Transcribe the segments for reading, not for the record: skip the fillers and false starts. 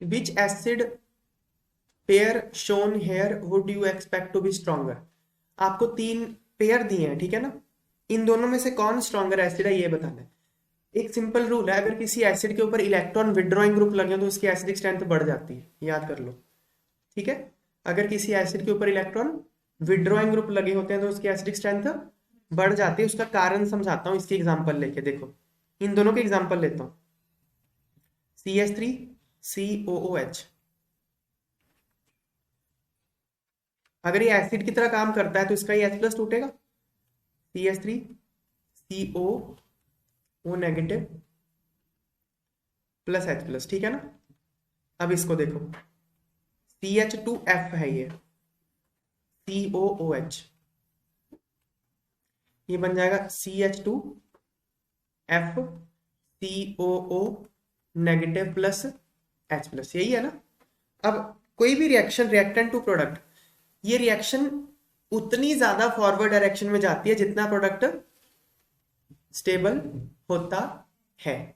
Which acid pair shown here would you expect to be stronger. आपको 3 pair दिए हैं, ठीक है ना, इन दोनों में से कौन स्ट्रॉन्गर एसिड है ये बताना है। एक सिंपल रूल है, अगर किसी एसिड के ऊपर इलेक्ट्रॉन विड्रॉइंग ग्रुप लगे तो उसकी एसिडिक स्ट्रेंथ बढ़ जाती है, याद कर लो, ठीक है। अगर किसी एसिड के ऊपर इलेक्ट्रॉन विड्रॉइंग ग्रुप लगे होते हैं तो उसकी एसिडिक स्ट्रेंथ बढ़ जाती है। उसका कारण समझाता हूँ इसकी एग्जांपल लेके, देखो इन दोनों के एग्जांपल लेता हूँ। CH3 COOH, अगर ये एसिड की तरह काम करता है तो इसका ये H+ टूटेगा, CH3 CO negative plus H+, ठीक है ना। अब इसको देखो, CH2F है ये, COOH, ये बन जाएगा CH2F COO negative plus H+, यही है ना। अब कोई भी रिएक्शन, रिएक्टेंट टू प्रोडक्ट, ये रिएक्शन उतनी ज्यादा फॉरवर्ड डायरेक्शन में जाती है जितना प्रोडक्ट स्टेबल होता है,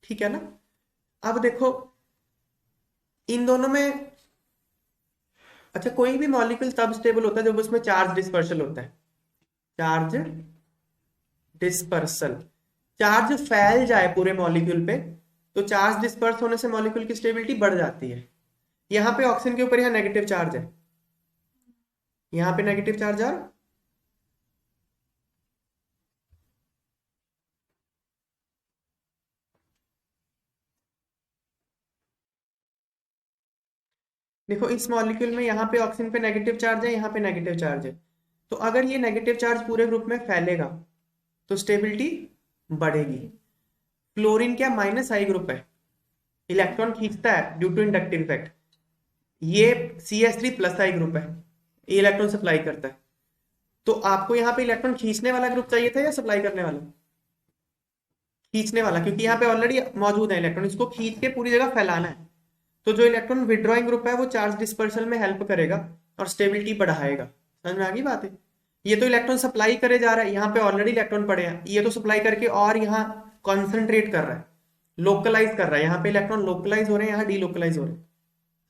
ठीक है ना। अब देखो इन दोनों में, अच्छा कोई भी मॉलिक्यूल तब स्टेबल होता है जब उसमें चार्ज डिस्पर्सल होता है, चार्ज डिस्पर्सल, चार्ज फैल जाए पूरे मॉलिक्यूल पे तो चार्ज डिस्पर्स होने से मॉलिक्यूल की स्टेबिलिटी बढ़ जाती है। यहाँ पे ऑक्सीजन के ऊपर यहाँ नेगेटिव चार्ज है, यहाँ पे नेगेटिव चार्ज और देखो इस मॉलिक्यूल में यहाँ पे ऑक्सीजन पे नेगेटिव चार्ज है, यहाँ पे नेगेटिव चार्ज है, तो अगर ये नेगेटिव चार्ज पूरे ग्रुप में फैलेगा तो स्टेबिलिटी बढ़ेगी। फ्लोरीन क्या -I ग्रुप है, इलेक्ट्रॉन खींचता है ड्यू टू इंडक्टिव इफेक्ट, ये CH3+I ग्रुप है, ये इलेक्ट्रॉन सप्लाई करता है। तो आपको यहाँ पे इलेक्ट्रॉन खींचने वाला ग्रुप चाहिए था या सप्लाई करने वाला? खींचने वाला, क्योंकि यहाँ पे ऑलरेडी मौजूद है इलेक्ट्रॉन, इसको खींच के पूरी जगह फैलाना है। तो जो इलेक्ट्रॉन विड्रॉइंग ग्रुप है वो चार्ज डिस्पर्सल में हेल्प करेगा और स्टेबिलिटी बढ़ाएगा। समझ में आ गई बात है। ये तो इलेक्ट्रॉन सप्लाई करे जा रहा है, यहाँ पे ऑलरेडी इलेक्ट्रॉन पड़े हैं, ये तो सप्लाई करके और यहाँ कॉन्सेंट्रेट कर रहा है, लोकलाइज कर रहा है, यहाँ पे इलेक्ट्रॉन लोकलाइज हो रहे हैं, यहाँ डीलोकलाइज हो रहे हैं।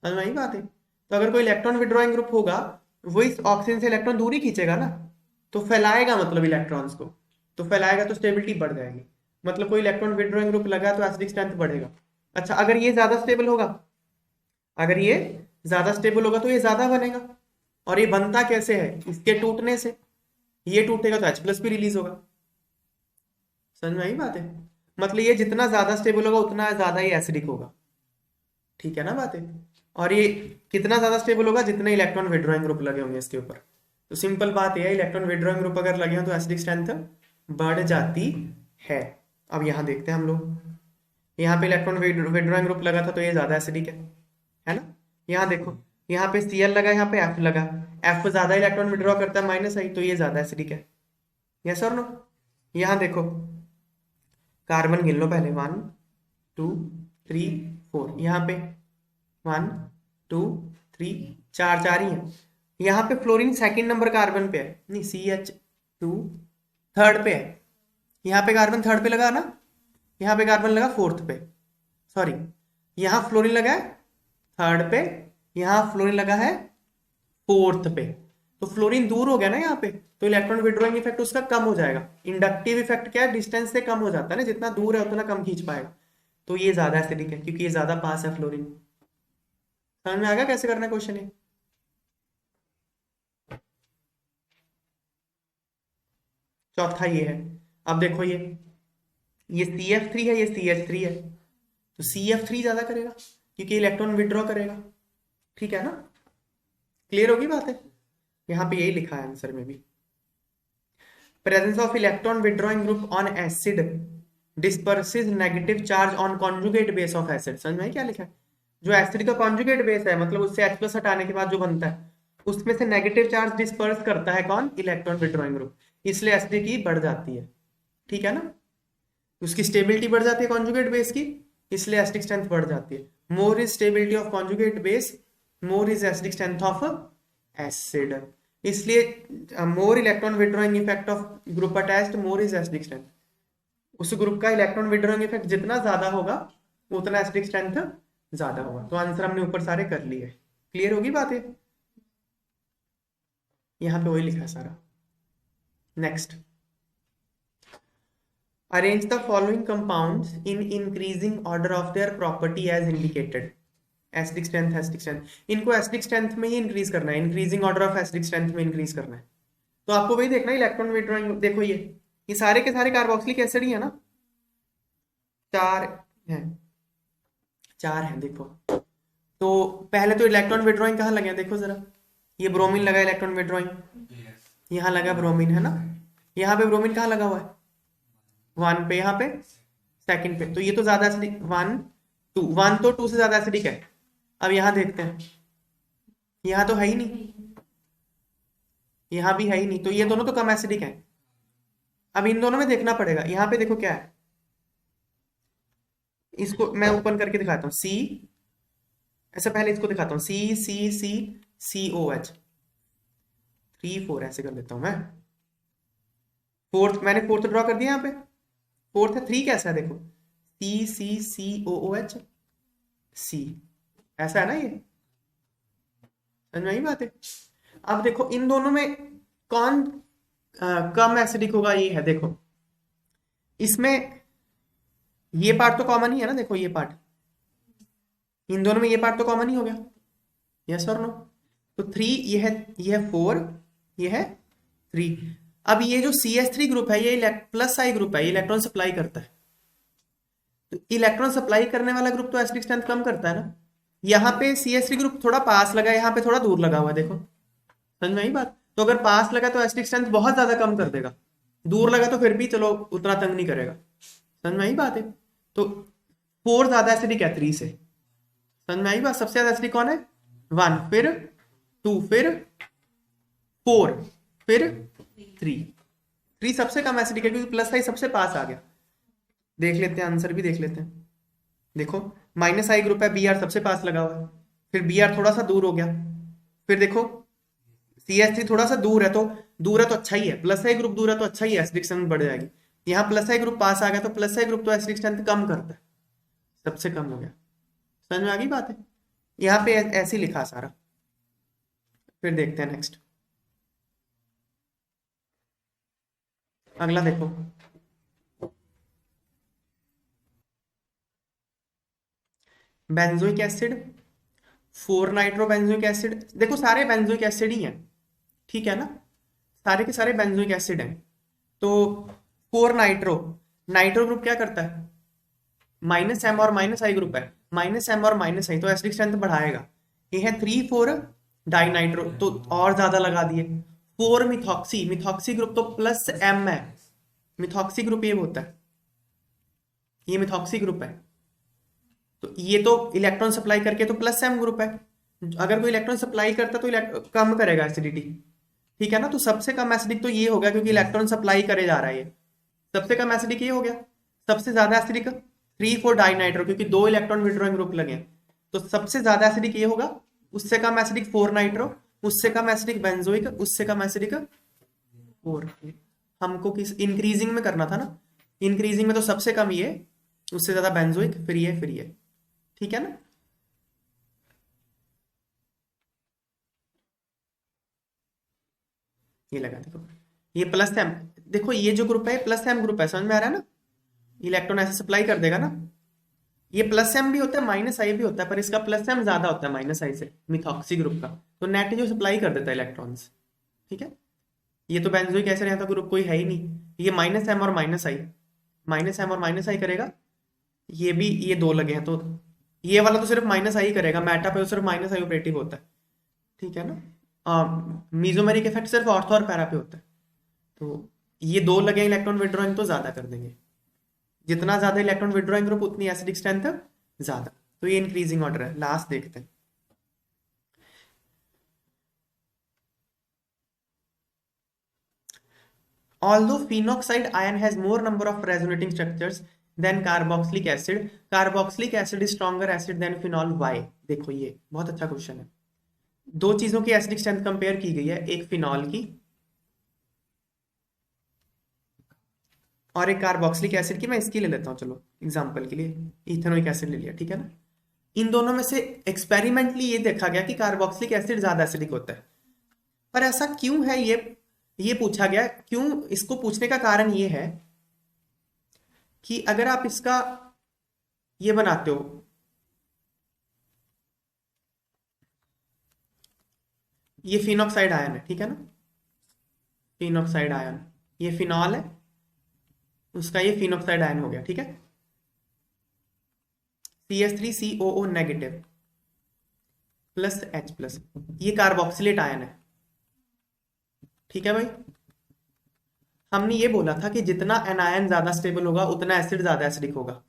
समझ में आई बात है। तो अगर कोई इलेक्ट्रॉन विड्रॉइंग ग्रुप होगा वो इस ऑक्सीजन से इलेक्ट्रॉन दूरी खींचेगा ना, तो फैलाएगा, मतलब इलेक्ट्रॉन्स को, तो फैलाएगा तो स्टेबिलिटी बढ़ जाएगी। मतलब कोई इलेक्ट्रॉन विड्रॉइंग ग्रुप लगा तो एसिडिक स्ट्रेंथ बढ़ेगा। अच्छा अगर ये ज्यादा स्टेबल होगा, अगर ये ज्यादा स्टेबल होगा तो ये ज्यादा बनेगा, और ये बनता कैसे है, इसके टूटने से, ये टूटेगा तो H+ भी रिलीज होगा। समझ में आई बात है। मतलब ये जितना ज्यादा स्टेबल होगा उतना ज्यादा ये एसिडिक होगा, ठीक है ना बात है। और ये कितना ज्यादा स्टेबल होगा, जितने इलेक्ट्रॉन विड्रॉइंग ग्रुप लगे होंगे इसके ऊपर। तो सिंपल बात यह है, इलेक्ट्रॉन विड्रॉइंग ग्रुप अगर लगे हो तो एसिडिक स्ट्रेंथ बढ़ जाती है। अब यहाँ देखते हैं हम लोग, यहाँ पे इलेक्ट्रॉन विड्रॉइंग ग्रुप लगा था तो ये ज्यादा एसिडिक है ना। यहाँ देखो, यहाँ पे Cl लगा, यहाँ पे F लगा, F ज्यादा इलेक्ट्रॉन विड्रॉ करता है -I, तो ये ज्यादा एसिडिक है, यस और नो। यहाँ देखो कार्बन गिन लो पहले, 1 2 3 4, यहाँ पे 1 2 3 4 4 ही है। यहाँ पे फ्लोरीन सेकंड नंबर कार्बन पे है, नहीं CH2 थर्ड पे है, यहाँ पे कार्बन थर्ड पे लगा ना, यहाँ पे कार्बन लगा फोर्थ पे, सॉरी यहाँ फ्लोरीन लगा है थर्ड पे, यहाँ फ्लोरीन लगा है फोर्थ पे। तो फ्लोरीन दूर हो गया ना यहाँ पे, तो इलेक्ट्रॉन विड्रॉइंग इफेक्ट उसका कम हो जाएगा। इंडक्टिव इफेक्ट क्या है, डिस्टेंस से कम हो जाता है ना, जितना दूर है उतना कम खींच पाएगा। तो ये ज्यादा एसिडिक है क्योंकि ये ज्यादा पास है फ्लोरीन। समझ में आ गया कैसे करना है क्वेश्चन है। चौथा ये है, अब देखो ये CF3 है, ये CH3 है, तो CF3 ज्यादा करेगा क्योंकि इलेक्ट्रॉन विड्रॉ करेगा, ठीक है ना। क्लियर होगी बात है। यहाँ पे यही लिखा है आंसर में भी, presence of electron withdrawing group on acid डिस्पर्सेस negative charge on conjugate base of acid. समझ में क्या लिखा है, जो एसिड का कॉन्जुगेट बेस है, मतलब उससे H+ हटाने के बाद जो बनता है उसमें से नेगेटिव चार्ज डिस्पर्स करता है कौन, इलेक्ट्रॉन विड्रॉइंग ग्रुप, इसलिए एसिडिटी बढ़ जाती है, ठीक है ना। उसकी स्टेबिलिटी बढ़ जाती है कॉन्जुगेट बेस की, इसलिए एसिडिक स्ट्रेंथ बढ़ जाती है। More is stability of conjugate base, more is acidic strength of acid, इसलिए more electron withdrawing effect of group attached, more is acidic strength. उस ग्रुप का इलेक्ट्रॉन विड्रॉइंग इफेक्ट जितना ज्यादा होगा उतना एसिडिक स्ट्रेंथ ज्यादा होगा। तो आंसर हमने ऊपर सारे कर लिए। क्लियर होगी बात है? यहाँ पे वही लिखा है सारा। Next, arrange the following compounds in increasing order of their property as indicated. Acidic strength, acidic strength, इनको एसिडिक स्ट्रेंथ में ही इंक्रीज करना है, increasing order of acidic strength में इंक्रीज करना है। तो आपको वही देखना है इलेक्ट्रॉन विड्रॉइंग। देखो ये सारे के सारे कार्बोक्सिलिक एसिड ही है ना, चार हैं, चार हैं देखो। तो पहले तो इलेक्ट्रॉन विड्रॉइंग कहाँ लगे हैं देखो जरा, ये ब्रोमीन लगा इलेक्ट्रॉन विड्रॉइंग, यहाँ लगा ब्रोमीन है ना, यहाँ पे ब्रोमीन कहाँ लगा हुआ है, वन पे, यहाँ पे सेकंड पे। तो ये तो ज्यादा एसिडिक, वन टू, वन तो टू से ज्यादा एसिडिक है। अब यहाँ देखते हैं, यहाँ तो है ही नहीं, यहाँ भी है ही नहीं, तो ये दोनों तो कम एसिडिक हैं। अब इन दोनों में देखना पड़ेगा, यहाँ पे देखो क्या है, इसको मैं ओपन करके दिखाता हूँ। सी, ऐसा पहले इसको दिखाता हूँ, सी सी सी सी ओ एच, 3 4 ऐसे कर लेता हूँ मैं। फोर्थ, मैंने फोर्थ ड्रॉ कर दिया यहाँ पे, फोर्थ है, 3 कैसा है देखो, सी सी सी ओ ओ एच सी, ऐसा है ना, ये समझ में आई बात है? अब देखो इन दोनों में कौन कम एसिडिक होगा, ये है देखो, इसमें ये पार्ट तो कॉमन ही है ना, देखो ये पार्ट, इन दोनों में ये पार्ट तो कॉमन ही हो गया, यस और नो। तो 3, ये है 4, ये है 3। अब ये जो CH3 ग्रुप है, ये प्लस आई ग्रुप है, ये इलेक्ट्रॉन सप्लाई करता है। तो इलेक्ट्रॉन सप्लाई करने वाला ग्रुप तो एसिडिक स्ट्रेंथ कम करता है ना। यहाँ पे CH3 ग्रुप थोड़ा पास लगा है, यहाँ पे थोड़ा दूर लगा हुआ है, देखो समझ में आई बात? तो अगर पास लगा तो एसिडिक स्ट्रेंथ बहुत ज्यादा कम कर देगा, दूर लगा तो फिर भी चलो उतना तंग नहीं करेगा, समझ में आई बात है? तो 4 ज्यादा एसिडिक है 3 से, समझ में आई बात? सबसे ज्यादा एसिडिक कौन है, 1, फिर 2, फिर 4, फिर 3। 3 सबसे कम एसिडिक है क्योंकि प्लस आई सबसे पास आ गया। देख लेते हैं, आंसर भी देख लेते हैं। देखो माइनस आई ग्रुप है, Br सबसे पास लगा हुआ है, फिर Br थोड़ा सा दूर हो गया, फिर देखो CH3 थोड़ा सा दूर है, तो दूर है तो अच्छा ही है, प्लस आई ग्रुप दूर है तो अच्छा ही है, एसिडिक स्ट्रेंथ बढ़ जाएगी। यहाँ प्लस आई ग्रुप पास आ गया, तो प्लस आई ग्रुप तो एसिडिक स्ट्रेंथ कम करता है, सबसे कम हो गया। समझ में आ गई बात है? यहाँ पे ऐसे ही लिखा सारा। फिर देखते हैं नेक्स्ट, अगला देखो, benzoic acid, 4 nitro benzoic acid. देखो सारे बेंजोइक एसिड ही हैं, ठीक है ना, सारे के सारे बेंजोइक एसिड हैं। तो 4 नाइट्रो, नाइट्रो ग्रुप क्या करता है, माइनस एम और माइनस आई ग्रुप है, माइनस एम और माइनस आई, तो एसिडिक स्ट्रेंथ बढ़ाएगा। ये है 3 4 डाई नाइट्रो, तो और ज्यादा लगा दिए। 4 मिथॉक्सी, मिथॉक्सी ग्रुप तो प्लस एम है, मिथॉक्सी ग्रुप ये होता है, ये मिथॉक्सी ग्रुप है, तो ये तो इलेक्ट्रॉन सप्लाई करके तो प्लस एम ग्रुप है। अगर कोई इलेक्ट्रॉन सप्लाई करता तो कम करेगा एसिडिटी, ठीक है ना। तो सबसे कम एसिडिक तो ये हो गया क्योंकि इलेक्ट्रॉन सप्लाई करे जा रहा है, ये सबसे कम एसिडिक ये हो गया। सबसे ज्यादा एसिडिक 3 4 डाई नाइट्रो, क्योंकि 2 इलेक्ट्रॉन विड्रॉइंग ग्रुप लगे हैं, तो सबसे ज्यादा एसिडिक ये होगा। उससे कम एसिडिक 4 नाइट्रो, उससे कम एसिडिक बेंजोइक, उससे कम एसिडिक 4। हमको किस इंक्रीजिंग में करना था ना, इंक्रीजिंग में तो सबसे कम ये, उससे ज्यादा बेंजोइक, फिर ये, फिर ये, ठीक है ना। ये लगा देखो, ये प्लस एम, देखो ये जो ग्रुप है प्लस एम ग्रुप है, समझ में आ रहा है ना, इलेक्ट्रॉन ऐसे सप्लाई कर देगा ना। ये प्लस एम भी होता है, माइनस आई भी होता है, पर इसका प्लस एम ज्यादा होता है माइनस आई से, मिथॉक्सी ग्रुप का, तो नेट जो सप्लाई कर देता है इलेक्ट्रॉन्स, ठीक है। ये तो बेंजोइक एसिड यहाँ तो ग्रुप कोई है ही नहीं, ये माइनस एम और माइनस आई, माइनस एम और माइनस आई करेगा। ये भी, ये 2 लगे हैं, तो ये वाला तो सिर्फ माइनस आई करेगा, मेटा पे तो सिर्फ माइनस आई ऑपरेटिव होता है, ठीक है ना। मीजोमेरिक इफेक्ट सिर्फ ऑर्थो और पैरा पे होता है। तो ये 2 लगे इलेक्ट्रॉन विड्रॉइंग तो ज्यादा कर देंगे, जितना ज्यादा इलेक्ट्रॉन विड्रॉइंग ग्रुप उतनी एसिडिक स्ट्रेंथ ज्यादा, तो ये इंक्रीजिंग ऑर्डर है। लास्ट देखते हैं, although phenoxide ion has more number of resonating structures than carboxylic acid is stronger acid than phenol, why? देखो ये बहुत अच्छा क्वेश्चन है। 2 चीजों की एसिडिक स्ट्रेंथ कंपेयर की गई है, एक फिनॉल की और एक कार्बोक्सिलिक एसिड की। मैं इसकी ले लेता हूं, चलो एग्जांपल के लिए इथेनोइक एसिड ले लिया, ठीक है ना। इन दोनों में से एक्सपेरिमेंटली ये देखा गया कि कार्बोक्सिलिक एसिड ज्यादा एसिडिक होता है। पर ऐसा क्यों है, ये पूछा गया क्यों। इसको पूछने का कारण ये है कि अगर आप इसका ये बनाते हो, ये फिनॉक्साइड आयन है, ठीक है ना, फिनॉक्साइड आयन, ये फिनॉल है, उसका ये फिनॉक्साइड आयन हो गया, ठीक है, CH3COO negative plus H plus, ये कार्बोक्सिलेट आयन है, ठीक है भाई। हमने ये बोला था कि जितना एनायन ज्यादा स्टेबल होगा उतना एसिड ज्यादा एसिडिक होगा,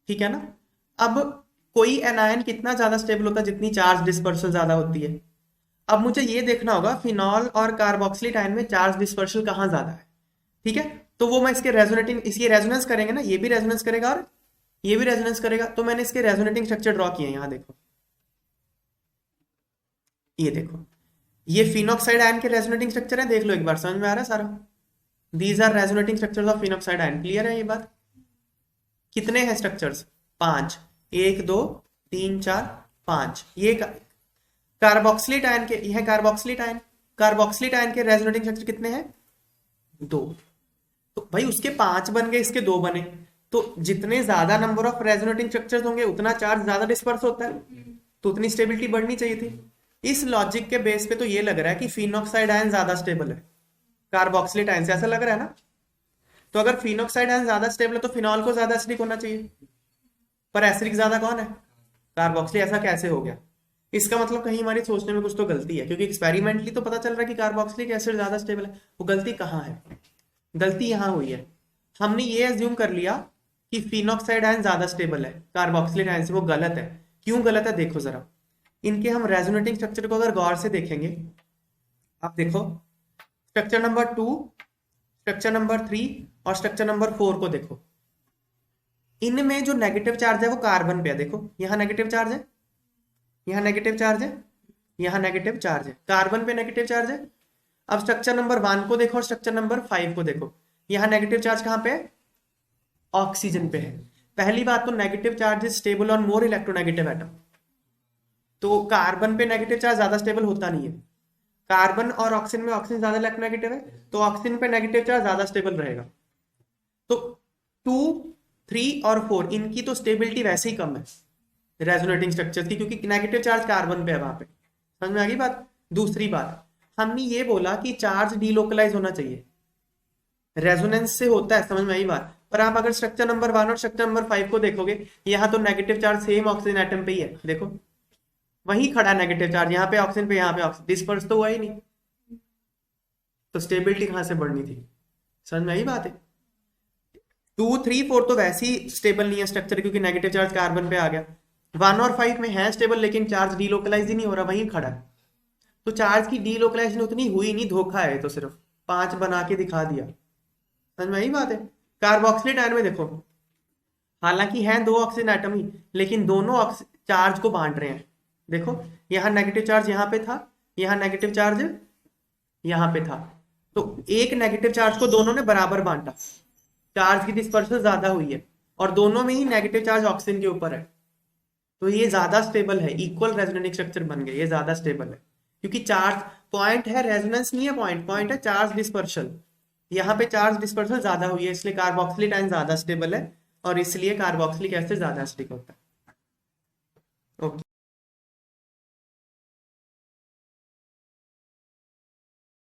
ठीक है ना। अब कोई एनायन कितना ज्यादा स्टेबल होता है, जितनी चार्ज डिस्पर्सल ज्यादा होती है। अब मुझे ये देखना होगा फिनॉल और कार्बोक्सिलेट आयन में चार्ज डिस्पर्सल कहाँ ज्यादा है, ठीक है। तो वो मैं इसके रेजोनेटिंग, इसकी रेजोनेंस करेंगे ना, ये भी रेजोनेंस करेगा और ये भी रेजोनेंस करेगा, तो मैंने इसके रेजोनेटिंग स्ट्रक्चर ड्रॉ किए, यहां देखो, ये देखो, ये फिनॉक्साइड आयन के रेजोनेटिंग स्ट्रक्चर है, देख लो एक बार, समझ में आ रहा है सारा। These are resonating structures of phenoxide ion, clear है ये बात। कितने हैं स्ट्रक्चर्स, 5, 1 2 3 4 5। ये कार्बोक्सिलेट आयन के, यह कार्बोक्सिलेट आयन, कार्बोक्सिलेट आयन के रेजोनेटिंग स्ट्रक्चर कितने हैं, 2। तो भाई उसके 5 बन गए, इसके 2 बने, तो जितने ज्यादा नंबर ऑफ रेजोनेटिंग स्ट्रक्चर्स होंगे उतना चार्ज ज्यादा डिस्पर्स होता है, तो उतनी स्टेबिलिटी बढ़नी चाहिए थी। इस लॉजिक के बेस पे तो ये लग रहा है कि फिनॉक्साइड आयन ज्यादा स्टेबल है कार्बोक्सिलेट आयन से, ऐसा लग रहा है ना। तो अगर फिनॉक्साइड आयन ज्यादा स्टेबल है तो फिनॉल को ज्यादा एसिडिक होना चाहिए, पर एसिडिक ज्यादा कौन है, कार्बोक्सिलेट। ऐसा कैसे हो गया, इसका मतलब कहीं हमारी सोचने में कुछ तो गलती है, क्योंकि एक्सपेरिमेंटली तो पता चल रहा है कि कार्बोक्सिलिक एसिड ज्यादा स्टेबल है। वो गलती कहाँ है, गलती यहां हुई है, हमने ये एज्यूम कर लिया कि फिनॉक्साइड आयन ज्यादा स्टेबल है कार्बोक्सिलेट आयन से। वो गलत है। क्यों गलत है, देखो जरा, इनके हम रेजोनेटिंग स्ट्रक्चर को अगर गौर से देखेंगे, आप देखो स्ट्रक्चर नंबर 2, स्ट्रक्चर नंबर 3 और स्ट्रक्चर नंबर 4 को देखो। इनमें जो नेगेटिव चार्ज है वो कार्बन पे है, देखो यहाँ नेगेटिव चार्ज है, यहाँ नेगेटिव चार्ज है, यहाँ नेगेटिव चार्ज है, कार्बन पे नेगेटिव चार्ज है। अब स्ट्रक्चर नंबर 1 को देखो और स्ट्रक्चर नंबर 5 को देखो, यहाँ नेगेटिव चार्ज कहाँ पे है, ऑक्सीजन पे है। पहली बात तो negative charge is stable on more electronegative atom, तो कार्बन पे नेगेटिव चार्ज ज्यादा स्टेबल होता नहीं है। कार्बन और ऑक्सीजन में ऑक्सीजन ज्यादा इलेक्ट्रोनेगेटिव है, तो ऑक्सीजन पे नेगेटिव चार्ज ज्यादा स्टेबल रहेगा। तो 2, 3 और 4 इनकी तो स्टेबिलिटी वैसे ही कम है रेजोनेटिंग स्ट्रक्चर की, क्योंकि नेगेटिव चार्ज कार्बन पे है वहां पे। समझ में आ गई बात। दूसरी बात, हमने ये बोला कि चार्ज डीलोकलाइज होना चाहिए, रेजोनेंस से होता है, समझ में आई बात। पर आप अगर स्ट्रक्चर नंबर 1 और स्ट्रक्चर नंबर 5 को देखोगे, यहाँ तो negative charge same oxygen atom पे ही है, देखो वहीं खड़ा नेगेटिव चार्ज, यहाँ पे ऑक्सीजन पे, यहाँ पे ऑक्सीजन, डिस्पर्स तो हुआ ही नहीं, तो स्टेबिलिटी कहां से बढ़नी थी। समझ में आई बात है। 2, 3, 4 तो वैसे ही स्टेबल नहीं है स्ट्रक्चर, क्योंकि नेगेटिव चार्ज कार्बन पे आ गया। 1 और 5 में है स्टेबल, लेकिन चार्ज डीलोकलाइज ही नहीं हो रहा, वहीं खड़ा है। तो चार्ज की डीलोकलाइजेशन उतनी हुई नहीं, धोखा है, तो सिर्फ 5 बना के दिखा दिया। समझ में आई बात है। कार्बोक्सिलेट आयन में देखो, हालांकि है 2 ऑक्सीजन एटम ही, लेकिन दोनों चार्ज को बांट रहे हैं। देखो यहाँ नेगेटिव चार्ज यहाँ पे था, यहाँ नेगेटिव चार्ज यहाँ पे था, तो एक नेगेटिव चार्ज को दोनों ने बराबर बांटा, चार्ज की डिस्पर्सल ज्यादा हुई है, और दोनों में ही नेगेटिव चार्ज ऑक्सीजन के ऊपर है, तो ये ज्यादा स्टेबल है, इक्वल रेजोनेटिंग स्ट्रक्चर बन गए, ये ज्यादा स्टेबल है। क्योंकि चार्ज पॉइंट है, रेजोनेंस नहीं है, पॉइंट है चार्ज डिस्पर्सल। यहाँ पे चार्ज डिस्पर्सल ज्यादा हुई है, इसलिए कार्बोक्सिलिक आयन ज्यादा स्टेबल है, और इसलिए कार्बोक्सिलिक एसिड ज्यादा एसिडिक होता है।